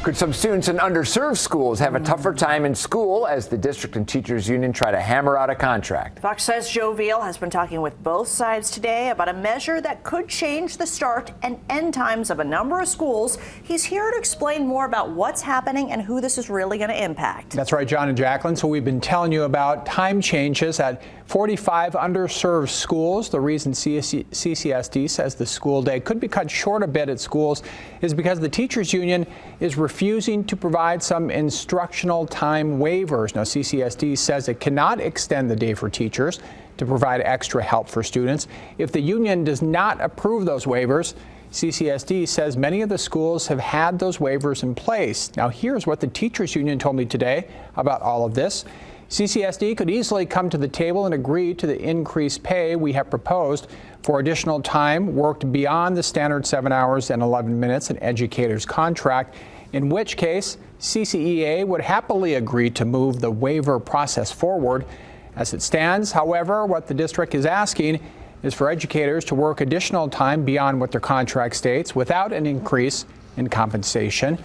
Could some students in underserved schools have a tougher time in school as the district and teachers union try to hammer out a contract? Fox 5's Joe Veal has been talking with both sides today about a measure that could change the start and end times of a number of schools. He's here to explain more about what's happening and who this is really going to impact. That's right, John and Jacqueline. So we've been telling you about time changes at 45 underserved schools. The reason CCSD says the school day could be cut short a bit at schools is because the teachers union is refusing to provide some instructional time waivers. Now, CCSD says it cannot extend the day for teachers to provide extra help for students. If the union does not approve those waivers, CCSD says many of the schools have had those waivers in place. Now, here's what the teachers union told me today about all of this. CCSD could easily come to the table and agree to the increased pay we have proposed for additional time worked beyond the standard 7 hours and 11 minutes an educator's contract, in which case CCEA would happily agree to move the waiver process forward. As it stands, however, what the district is asking is for educators to work additional time beyond what their contract states without an increase in compensation.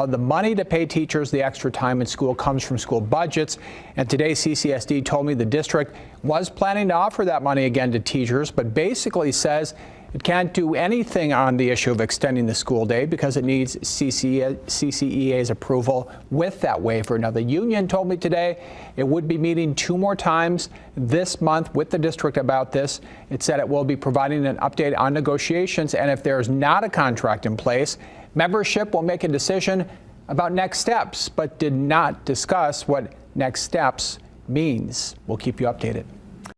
The money to pay teachers the extra time in school comes from school budgets, and today CCSD told me the district was planning to offer that money again to teachers, but basically says it can't do anything on the issue of extending the school day because it needs CCEA's approval with that waiver. Now, the union told me today it would be meeting 2 more times this month with the district about this. It said it will be providing an update on negotiations, and if there's not a contract in place, membership will make a decision about next steps, but did not discuss what next steps means. We'll keep you updated.